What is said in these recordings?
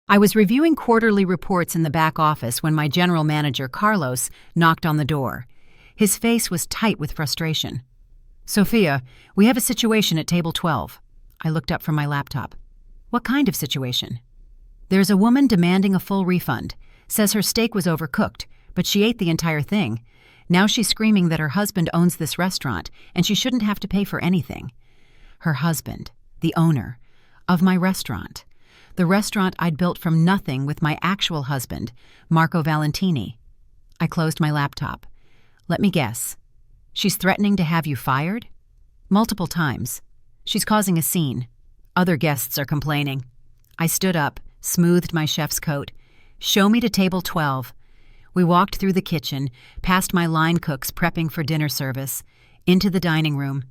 I was reviewing quarterly reports in the back office when my general manager, Carlos, knocked on the door. His face was tight with frustration. "Sophia, we have a situation at table 12. I looked up from my laptop. "What kind of situation?" "There's a woman demanding a full refund. Says her steak was overcooked, but she ate the entire thing. Now she's screaming that her husband owns this restaurant and she shouldn't have to pay for anything." Her husband, the owner of my restaurant. The restaurant I'd built from nothing with my actual husband, Marco Valentini. I closed my laptop. "Let me guess. She's threatening to have you fired?" "Multiple times. She's causing a scene. Other guests are complaining." I stood up, smoothed my chef's coat. "Show me to table 12. We walked through the kitchen, past my line cooks prepping for dinner service, into the dining room.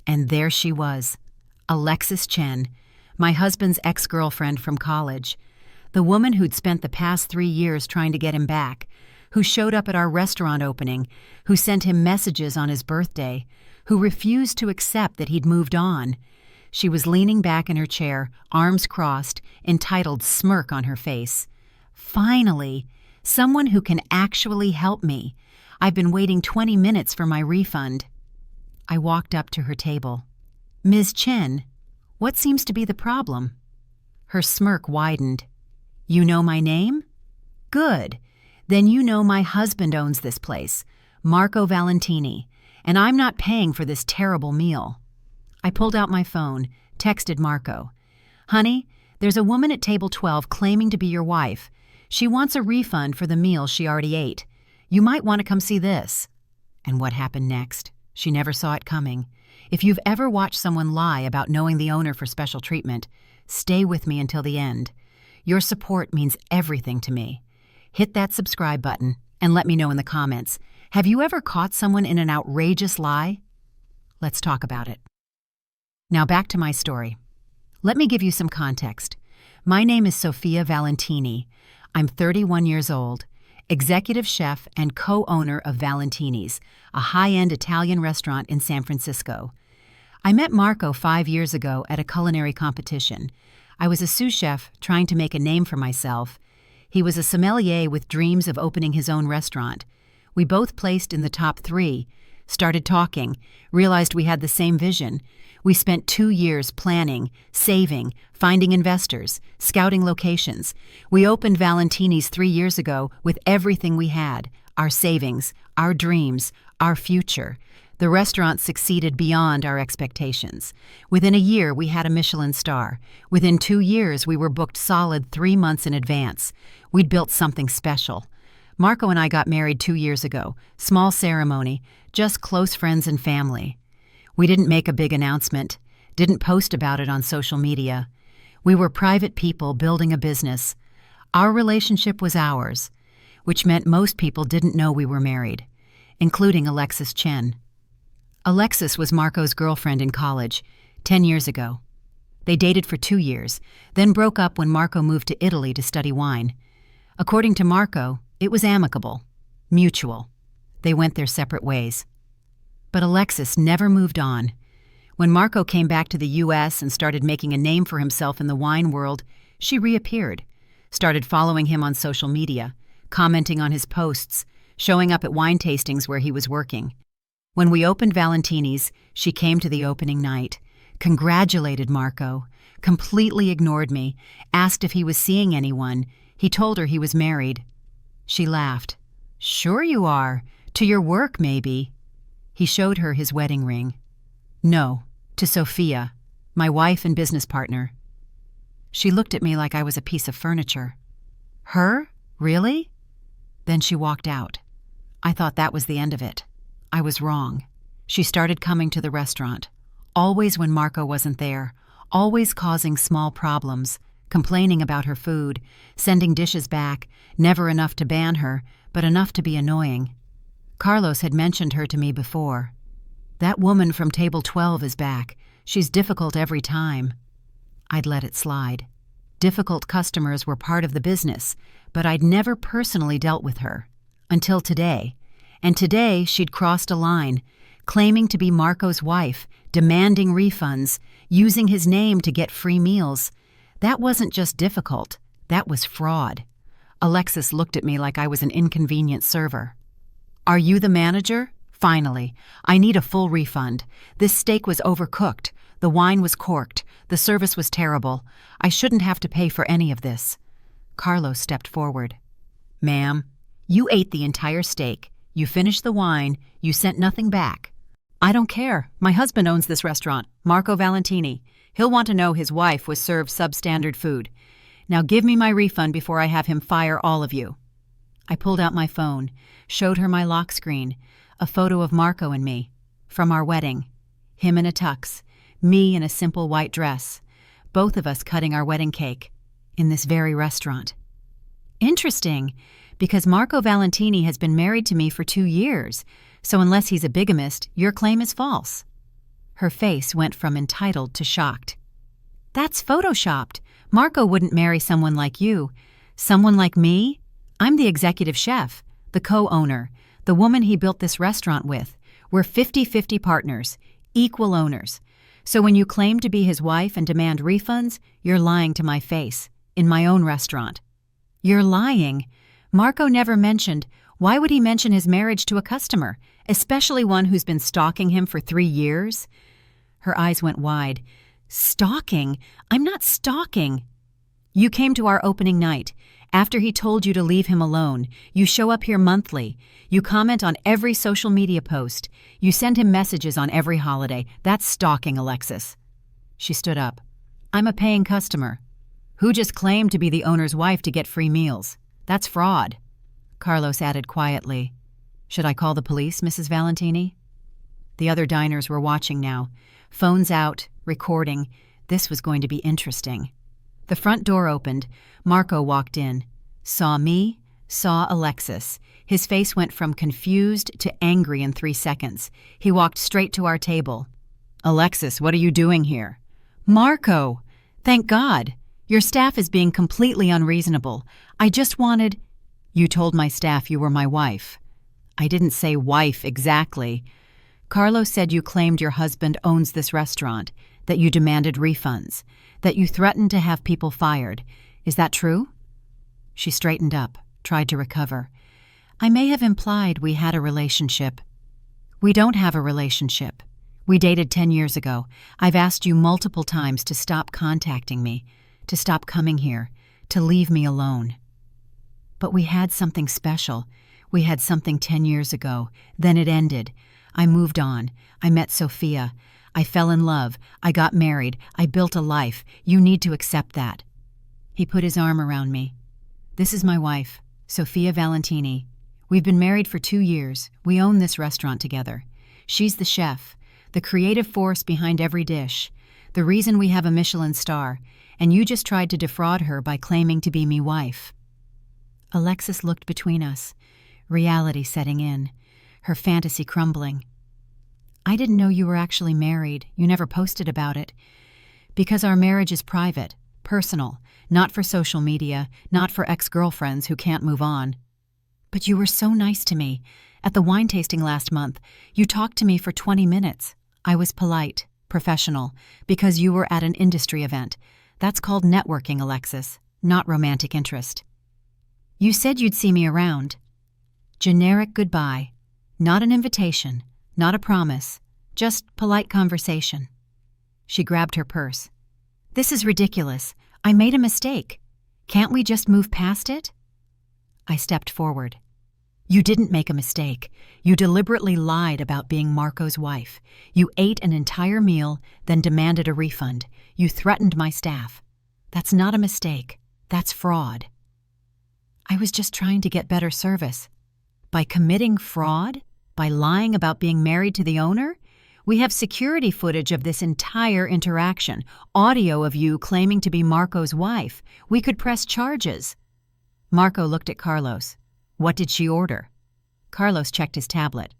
And there she was, Alexis Chen, my husband's ex-girlfriend from college, the woman who'd spent the past 3 years trying to get him back, who showed up at our restaurant opening, who sent him messages on his birthday, who refused to accept that he'd moved on. She was leaning back in her chair, arms crossed, entitled smirk on her face. Finally, someone who can actually help me. I've been waiting 20 minutes for my refund. I walked up to her table. "Ms. Chen, what seems to be the problem?" Her smirk widened. "You know my name? Good. Then you know my husband owns this place, Marco Valentini, and I'm not paying for this terrible meal." I pulled out my phone, texted Marco. "Honey, there's a woman at table 12 claiming to be your wife. She wants a refund for the meal she already ate. You might want to come see this." And what happened next? She never saw it coming. If you've ever watched someone lie about knowing the owner for special treatment, stay with me until the end. Your support means everything to me. Hit that subscribe button and let me know in the comments. Have you ever caught someone in an outrageous lie? Let's talk about it. Now back to my story. Let me give you some context. My name is Sophia Valentini. I'm 31 years old, executive chef and co-owner of Valentini's, a high-end Italian restaurant in San Francisco. I met Marco 5 years ago at a culinary competition. I was a sous chef trying to make a name for myself. He was a sommelier with dreams of opening his own restaurant. We both placed in the top 3, started talking, realized we had the same vision. We spent 2 years planning, saving, finding investors, scouting locations. We opened Valentini's 3 years ago with everything we had, our savings, our dreams, our future. The restaurant succeeded beyond our expectations. Within a year, we had a Michelin star. Within 2 years, we were booked solid 3 months in advance. We'd built something special. Marco and I got married 2 years ago. Small ceremony, just close friends and family. We didn't make a big announcement, didn't post about it on social media. We were private people building a business. Our relationship was ours, which meant most people didn't know we were married, including Alexis Chen. Alexis was Marco's girlfriend in college, 10 years ago. They dated for 2 years, then broke up when Marco moved to Italy to study wine. According to Marco, it was amicable, mutual. They went their separate ways. But Alexis never moved on. When Marco came back to the U.S. and started making a name for himself in the wine world, she reappeared, started following him on social media, commenting on his posts, showing up at wine tastings where he was working. When we opened Valentini's, she came to the opening night, congratulated Marco, completely ignored me, asked if he was seeing anyone. He told her he was married. She laughed. "Sure you are. To your work, maybe." He showed her his wedding ring. "No, to Sophia, my wife and business partner." She looked at me like I was a piece of furniture. "Her? Really?" Then she walked out. I thought that was the end of it. I was wrong. She started coming to the restaurant, always when Marco wasn't there, always causing small problems, complaining about her food, sending dishes back, never enough to ban her, but enough to be annoying. Carlos had mentioned her to me before. "That woman from table 12 is back. She's difficult every time." I'd let it slide. Difficult customers were part of the business, but I'd never personally dealt with her. Until today. And today she'd crossed a line, claiming to be Marco's wife, demanding refunds, using his name to get free meals. That wasn't just difficult. That was fraud. Alexis looked at me like I was an inconvenient server. Are you the manager? Finally. I need a full refund. This steak was overcooked. The wine was corked. The service was terrible. I shouldn't have to pay for any of this. Carlos stepped forward. Ma'am, you ate the entire steak. You finished the wine. You sent nothing back. I don't care. My husband owns this restaurant, Marco Valentini. He'll want to know his wife was served substandard food. Now give me my refund before I have him fire all of you. I pulled out my phone, showed her my lock screen, a photo of Marco and me, from our wedding. Him in a tux, me in a simple white dress, both of us cutting our wedding cake, in this very restaurant. Interesting, because Marco Valentini has been married to me for 2 years, so unless he's a bigamist, your claim is false. Her face went from entitled to shocked. That's photoshopped. Marco wouldn't marry someone like you. Someone like me? I'm the executive chef, the co-owner, the woman he built this restaurant with. We're 50-50 partners, equal owners. So when you claim to be his wife and demand refunds, you're lying to my face, in my own restaurant. You're lying. Marco never mentioned. Why would he mention his marriage to a customer, especially one who's been stalking him for 3 years? Her eyes went wide. Stalking? I'm not stalking. You came to our opening night. After he told you to leave him alone, you show up here monthly. You comment on every social media post. You send him messages on every holiday. That's stalking, Alexis. She stood up. I'm a paying customer. Who just claimed to be the owner's wife to get free meals? That's fraud. Carlos added quietly. Should I call the police, Mrs. Valentini? The other diners were watching now. Phones out, recording. This was going to be interesting. The front door opened. Marco walked in. Saw me, saw Alexis. His face went from confused to angry in 3 seconds. He walked straight to our table. Alexis, what are you doing here? Marco! Thank God. Your staff is being completely unreasonable. I just wanted... You told my staff you were my wife. I didn't say wife exactly. Carlos said you claimed your husband owns this restaurant, that you demanded refunds, that you threatened to have people fired. Is that true? She straightened up, tried to recover. I may have implied we had a relationship. We don't have a relationship. We dated 10 years ago. I've asked you multiple times to stop contacting me, to stop coming here, to leave me alone. But we had something special. We had something 10 years ago. Then it ended. I moved on. I met Sophia. I fell in love. I got married. I built a life. You need to accept that. He put his arm around me. This is my wife, Sophia Valentini. We've been married for 2 years. We own this restaurant together. She's the chef, the creative force behind every dish, the reason we have a Michelin star, and you just tried to defraud her by claiming to be me wife. Alexis looked between us, reality setting in, her fantasy crumbling. I didn't know you were actually married. You never posted about it. Because our marriage is private, personal, not for social media, not for ex-girlfriends who can't move on. But you were so nice to me. At the wine tasting last month, you talked to me for 20 minutes. I was polite, professional, because you were at an industry event. That's called networking, Alexis, not romantic interest. You said you'd see me around. Generic goodbye. Not an invitation, not a promise, just polite conversation. She grabbed her purse. This is ridiculous. I made a mistake. Can't we just move past it? I stepped forward. You didn't make a mistake. You deliberately lied about being Marco's wife. You ate an entire meal, then demanded a refund. You threatened my staff. That's not a mistake. That's fraud. I was just trying to get better service. By committing fraud? By lying about being married to the owner? We have security footage of this entire interaction, audio of you claiming to be Marco's wife. We could press charges. Marco looked at Carlos. What did she order? Carlos checked his tablet.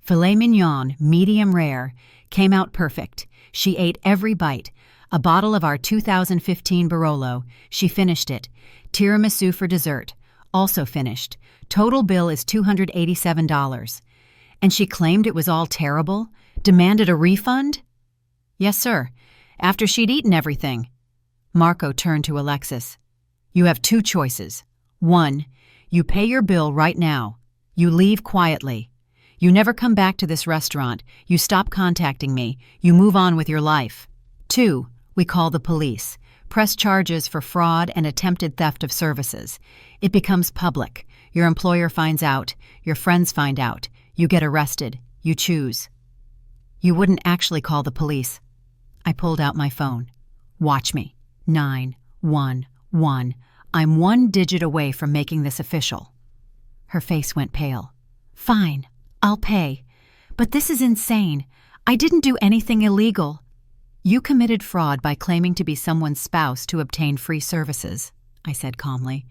Filet mignon, medium rare, came out perfect. She ate every bite. A bottle of our 2015 Barolo. She finished it. Tiramisu for dessert. Also finished. Total bill is $287. And she claimed it was all terrible? Demanded a refund? Yes, sir. After she'd eaten everything. Marco turned to Alexis. You have two choices. 1, you pay your bill right now. You leave quietly. You never come back to this restaurant. You stop contacting me. You move on with your life. 2, we call the police. Press charges for fraud and attempted theft of services. It becomes public. Your employer finds out. Your friends find out. You get arrested. You choose. You wouldn't actually call the police. I pulled out my phone. Watch me. 911. I'm 1 digit away from making this official. Her face went pale. Fine, I'll pay. But this is insane. I didn't do anything illegal. You committed fraud by claiming to be someone's spouse to obtain free services, I said calmly.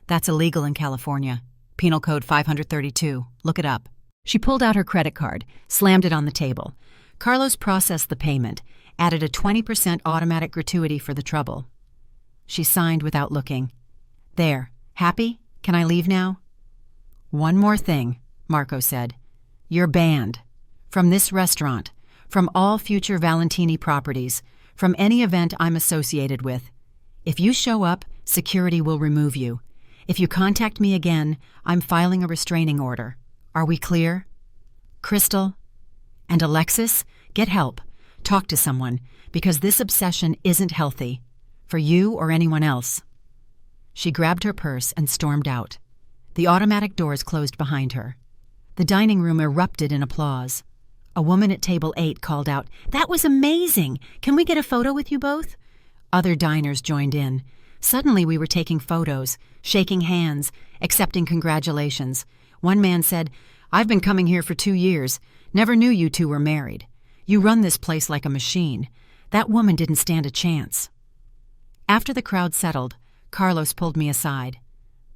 That's illegal in California. Penal Code 532. Look it up. She pulled out her credit card, slammed it on the table. Carlos processed the payment, added a 20% automatic gratuity for the trouble. She signed without looking. There. Happy? Can I leave now? One more thing, Marco said. You're banned. From this restaurant. From all future Valentini properties. From any event I'm associated with. If you show up, security will remove you. If you contact me again, I'm filing a restraining order. Are we clear? Crystal? And Alexis? Get help. Talk to someone, because this obsession isn't healthy. For you or anyone else. She grabbed her purse and stormed out. The automatic doors closed behind her. The dining room erupted in applause. A woman at table 8 called out, "That was amazing! Can we get a photo with you both?" Other diners joined in. Suddenly we were taking photos, shaking hands, accepting congratulations. One man said, "I've been coming here for 2 years. Never knew you two were married. You run this place like a machine. That woman didn't stand a chance." After the crowd settled, Carlos pulled me aside.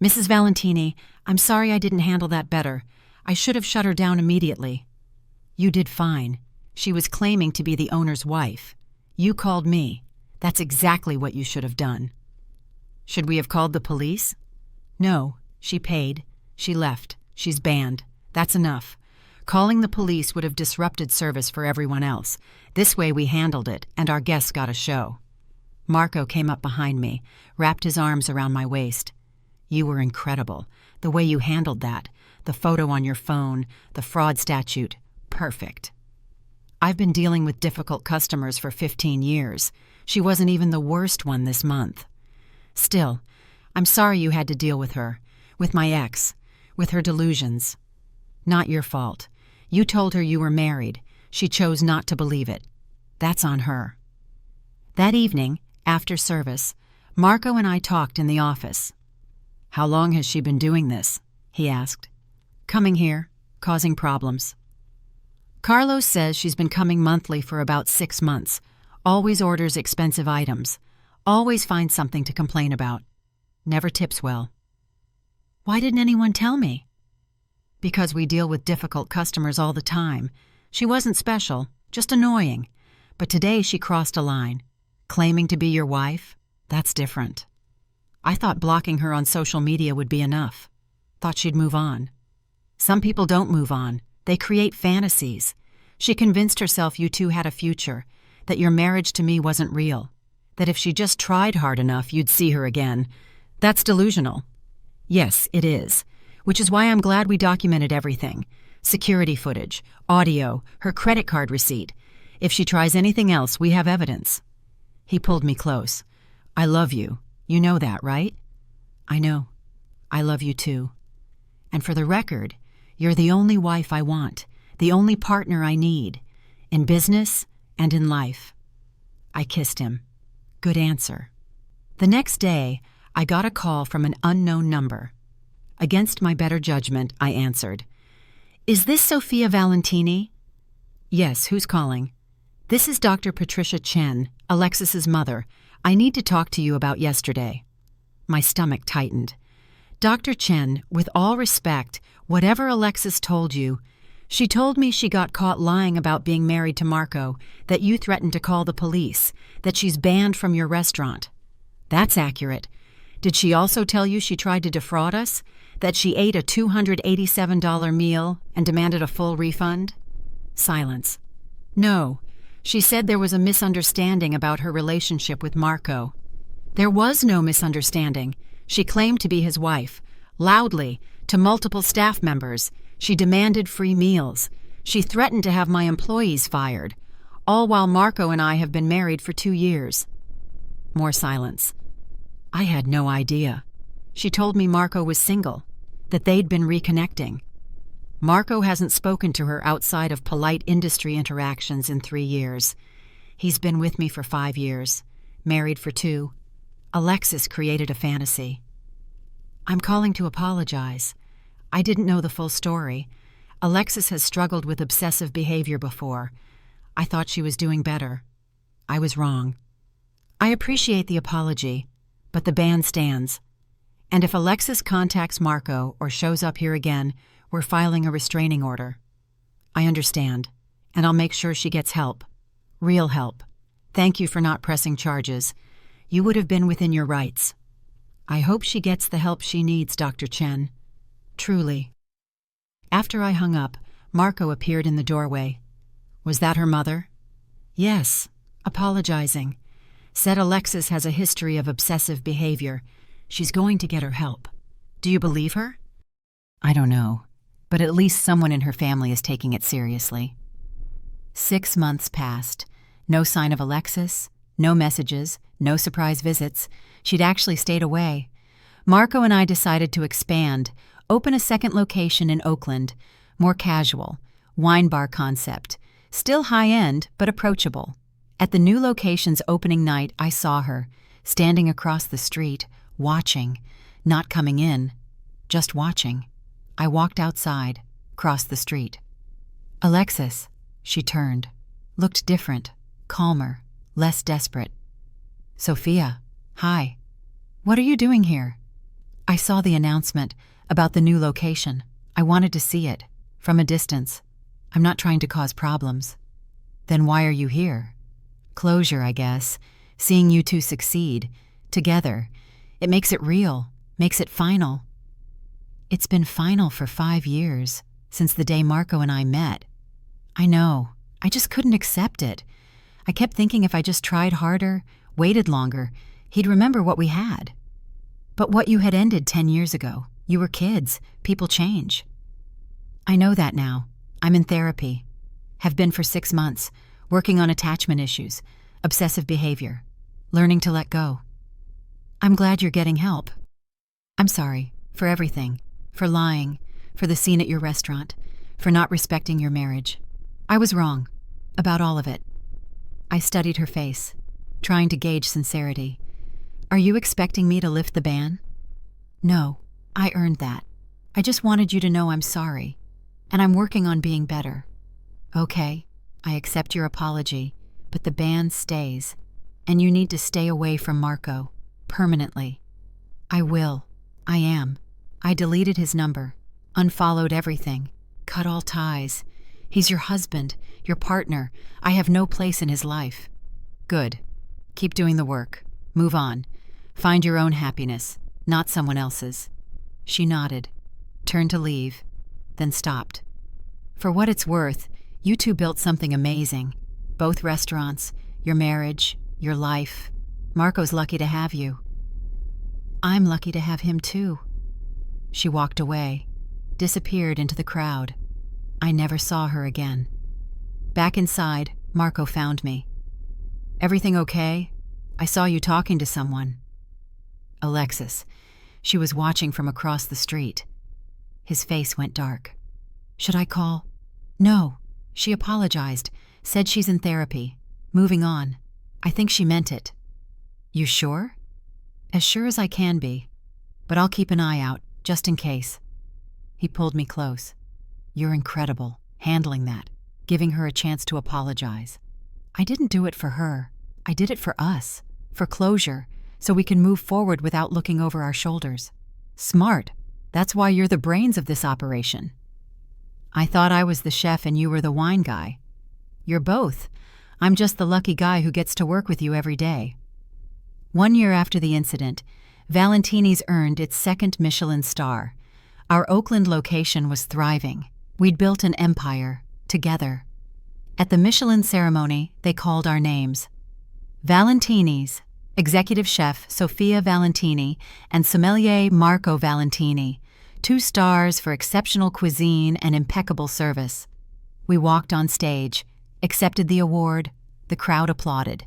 "Mrs. Valentini, I'm sorry I didn't handle that better. I should have shut her down immediately." "You did fine. She was claiming to be the owner's wife. You called me. That's exactly what you should have done." "Should we have called the police?" "No. She paid. She left. She's banned. That's enough. Calling the police would have disrupted service for everyone else. This way we handled it, and our guests got a show." Marco came up behind me, wrapped his arms around my waist. "You were incredible. The way you handled that. The photo on your phone, the fraud statute. Perfect." "I've been dealing with difficult customers for 15 years. She wasn't even the worst one this month. Still, I'm sorry you had to deal with her, with my ex, with her delusions. Not your fault. You told her you were married. She chose not to believe it. That's on her." That evening, after service, Marco and I talked in the office. "How long has she been doing this?" he asked. "Coming here, causing problems." "Carlos says she's been coming monthly for about 6 months. Always orders expensive items. Always finds something to complain about. Never tips well." "Why didn't anyone tell me?" "Because we deal with difficult customers all the time. She wasn't special, just annoying. But today she crossed a line. Claiming to be your wife? That's different. I thought blocking her on social media would be enough. Thought she'd move on. Some people don't move on. They create fantasies. She convinced herself you two had a future, that your marriage to me wasn't real, that if she just tried hard enough, you'd see her again. That's delusional." "Yes, it is. Which is why I'm glad we documented everything. Security footage, audio, her credit card receipt. If she tries anything else, we have evidence." He pulled me close. "I love you. You know that, right?" "I know. I love you too. And for the record, you're the only wife I want, the only partner I need, in business and in life." I kissed him. Good answer. The next day, I got a call from an unknown number. Against my better judgment, I answered. "Is this Sophia Valentini?" "Yes, who's calling?" "This is Dr. Patricia Chen, Alexis's mother. I need to talk to you about yesterday." My stomach tightened. "Dr. Chen, with all respect, whatever Alexis told you, she told me she got caught lying about being married to Marco, that you threatened to call the police, that she's banned from your restaurant." "That's accurate. Did she also tell you she tried to defraud us? That she ate a $287 meal and demanded a full refund?" Silence. "No. She said there was a misunderstanding about her relationship with Marco." "There was no misunderstanding. She claimed to be his wife. Loudly, to multiple staff members, she demanded free meals. She threatened to have my employees fired, all while Marco and I have been married for 2 years. More silence. I had no idea. She told me Marco was single, that they'd been reconnecting. Marco hasn't spoken to her outside of polite industry interactions in 3 years. He's been with me for 5 years, married for 2. Alexis created a fantasy. I'm calling to apologize. I didn't know the full story. Alexis has struggled with obsessive behavior before. I thought she was doing better. I was wrong. I appreciate the apology, but the ban stands. And if Alexis contacts Marco or shows up here again, we're filing a restraining order. I understand, and I'll make sure she gets help. Real help. Thank you for not pressing charges. You would have been within your rights. I hope she gets the help she needs, Dr. Chen. Truly. After I hung up, Marco appeared in the doorway. Was that her mother? Yes, apologizing. Said Alexis has a history of obsessive behavior. She's going to get her help. Do you believe her? I don't know, but at least someone in her family is taking it seriously. 6 months passed. No sign of Alexis, no messages, no surprise visits. She'd actually stayed away. Marco and I decided to expand, open a second location in Oakland, more casual, wine bar concept, still high-end but approachable. At the new location's opening night, I saw her, standing across the street, watching, not coming in, just watching. I walked outside, crossed the street. Alexis, she turned, looked different, calmer, less desperate. Sophia, hi. What are you doing here? I saw the announcement about the new location. I wanted to see it, from a distance. I'm not trying to cause problems. Then why are you here? Closure, I guess. Seeing you two succeed, together. It makes it real, makes it final. It's been final for 5 years, since the day Marco and I met. I know, I just couldn't accept it. I kept thinking if I just tried harder, waited longer, he'd remember what we had. But what you had ended 10 years ago. You were kids. People change. I know that now. I'm in therapy. Have been for 6 months, working on attachment issues, obsessive behavior, learning to let go. I'm glad you're getting help. I'm sorry for everything, for lying, for the scene at your restaurant, for not respecting your marriage. I was wrong about all of it. I studied her face, trying to gauge sincerity. Are you expecting me to lift the ban? No, I earned that. I just wanted you to know I'm sorry, and I'm working on being better. Okay, I accept your apology, but the ban stays, and you need to stay away from Marco, permanently. I will. I am. I deleted his number, unfollowed everything, cut all ties. He's your husband, your partner. I have no place in his life. Good. Keep doing the work. Move on. Find your own happiness, not someone else's. She nodded, turned to leave, then stopped. For what it's worth, you two built something amazing. Both restaurants, your marriage, your life. Marco's lucky to have you. I'm lucky to have him too. She walked away, disappeared into the crowd. I never saw her again. Back inside, Marco found me. Everything okay? I saw you talking to someone. Alexis. She was watching from across the street. His face went dark. Should I call? No. She apologized, said she's in therapy. Moving on. I think she meant it. You sure? As sure as I can be. But I'll keep an eye out, just in case. He pulled me close. You're incredible, handling that, giving her a chance to apologize. I didn't do it for her. I did it for us, for closure, so we can move forward without looking over our shoulders. Smart. That's why you're the brains of this operation. I thought I was the chef and you were the wine guy. You're both. I'm just the lucky guy who gets to work with you every day. 1 year after the incident, Valentini's earned its 2nd Michelin star. Our Oakland location was thriving. We'd built an empire, together. At the Michelin ceremony, they called our names. Valentini's, Executive Chef Sofia Valentini and Sommelier Marco Valentini, 2 stars for exceptional cuisine and impeccable service. We walked on stage, accepted the award, the crowd applauded.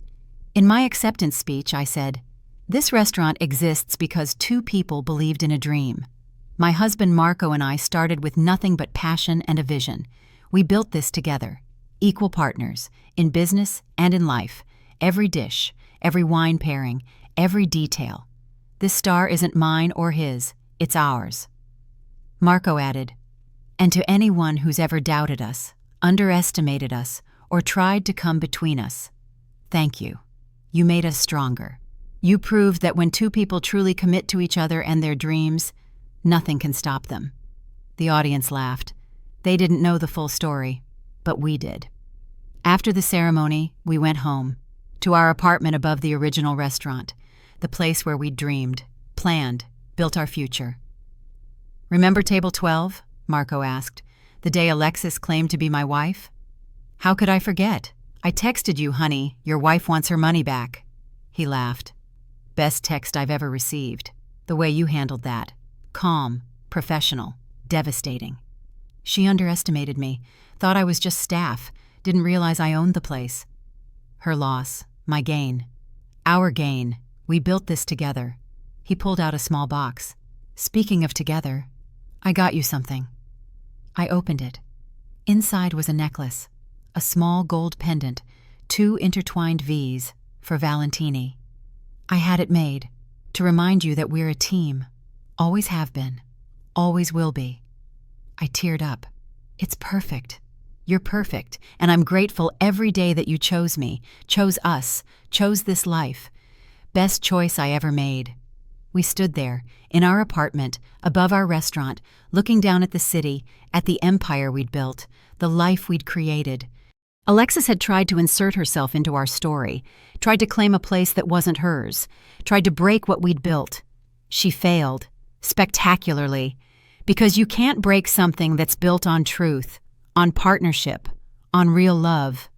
In my acceptance speech, I said, "This restaurant exists because 2 people believed in a dream. My husband Marco and I started with nothing but passion and a vision. We built this together, equal partners, in business and in life, every dish, every wine pairing, every detail. This star isn't mine or his, it's ours." Marco added, "And to anyone who's ever doubted us, underestimated us, or tried to come between us, thank you. You made us stronger. You proved that when 2 people truly commit to each other and their dreams, nothing can stop them." The audience laughed. They didn't know the full story, but we did. After the ceremony, we went home, to our apartment above the original restaurant, the place where we dreamed, planned, built our future. "Remember table 12?" Marco asked, "the day Alexis claimed to be my wife?" "How could I forget? I texted you, honey, your wife wants her money back." He laughed. "Best text I've ever received. The way you handled that. Calm, professional, devastating." She underestimated me, thought I was just staff, didn't realize I owned the place. Her loss, my gain. Our gain. We built this together. He pulled out a small box. "Speaking of together, I got you something." I opened it. Inside was a necklace, a small gold pendant, 2 intertwined V's for Valentini. I had it made to remind you that we're a team. Always have been. Always will be. I teared up. It's perfect. You're perfect, and I'm grateful every day that you chose me, chose us, chose this life. Best choice I ever made. We stood there, in our apartment, above our restaurant, looking down at the city, at the empire we'd built, the life we'd created. Alexis had tried to insert herself into our story, tried to claim a place that wasn't hers, tried to break what we'd built. She failed, spectacularly, because you can't break something that's built on truth, on partnership, on real love.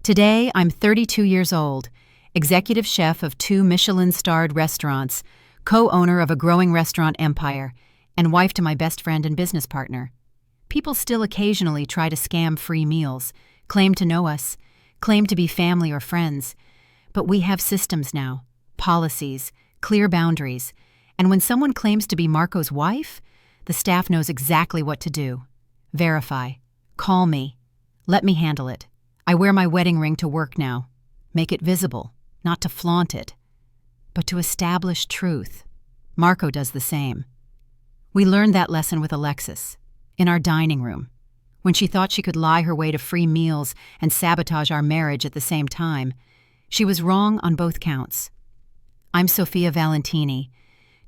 Today, I'm 32 years old, executive chef of 2 Michelin-starred restaurants, co-owner of a growing restaurant empire, and wife to my best friend and business partner. People still occasionally try to scam free meals, claim to know us, claim to be family or friends. But we have systems now, policies, clear boundaries, and when someone claims to be Marco's wife, the staff knows exactly what to do. Verify. Call me. Let me handle it. I wear my wedding ring to work now. Make it visible, not to flaunt it, but to establish truth. Marco does the same. We learned that lesson with Alexis, in our dining room, when she thought she could lie her way to free meals and sabotage our marriage at the same time. She was wrong on both counts. I'm Sofia Valentini.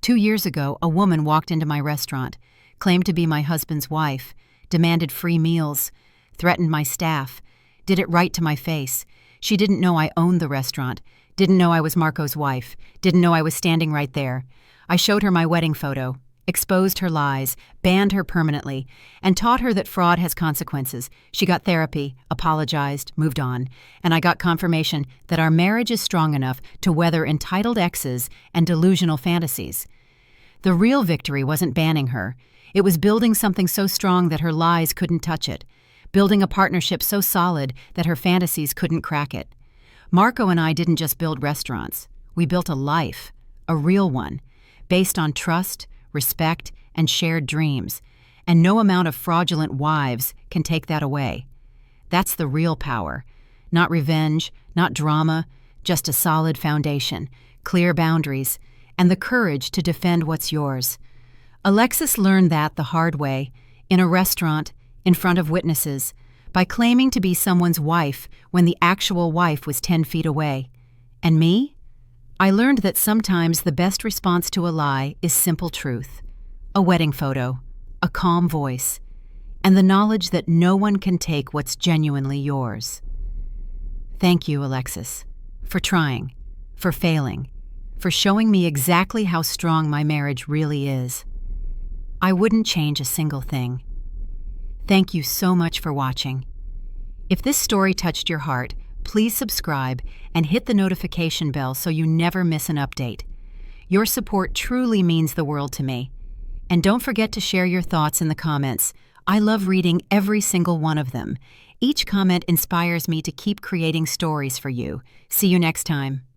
2 years ago, a woman walked into my restaurant, claimed to be my husband's wife, demanded free meals, threatened my staff, did it right to my face. She didn't know I owned the restaurant, didn't know I was Marco's wife, didn't know I was standing right there. I showed her my wedding photo, exposed her lies, banned her permanently, and taught her that fraud has consequences. She got therapy, apologized, moved on, and I got confirmation that our marriage is strong enough to weather entitled exes and delusional fantasies. The real victory wasn't banning her. It was building something so strong that her lies couldn't touch it, building a partnership so solid that her fantasies couldn't crack it. Marco and I didn't just build restaurants. We built a life, a real one, based on trust, respect, and shared dreams, and no amount of fraudulent wives can take that away. That's the real power. Not revenge, not drama, just a solid foundation, clear boundaries, and the courage to defend what's yours. Alexis learned that the hard way, in a restaurant, in front of witnesses, by claiming to be someone's wife when the actual wife was 10 feet away. And me? I learned that sometimes the best response to a lie is simple truth, a wedding photo, a calm voice, and the knowledge that no one can take what's genuinely yours. Thank you, Alexis, for trying, for failing, for showing me exactly how strong my marriage really is. I wouldn't change a single thing. Thank you so much for watching. If this story touched your heart, please subscribe and hit the notification bell so you never miss an update. Your support truly means the world to me. And don't forget to share your thoughts in the comments. I love reading every single one of them. Each comment inspires me to keep creating stories for you. See you next time.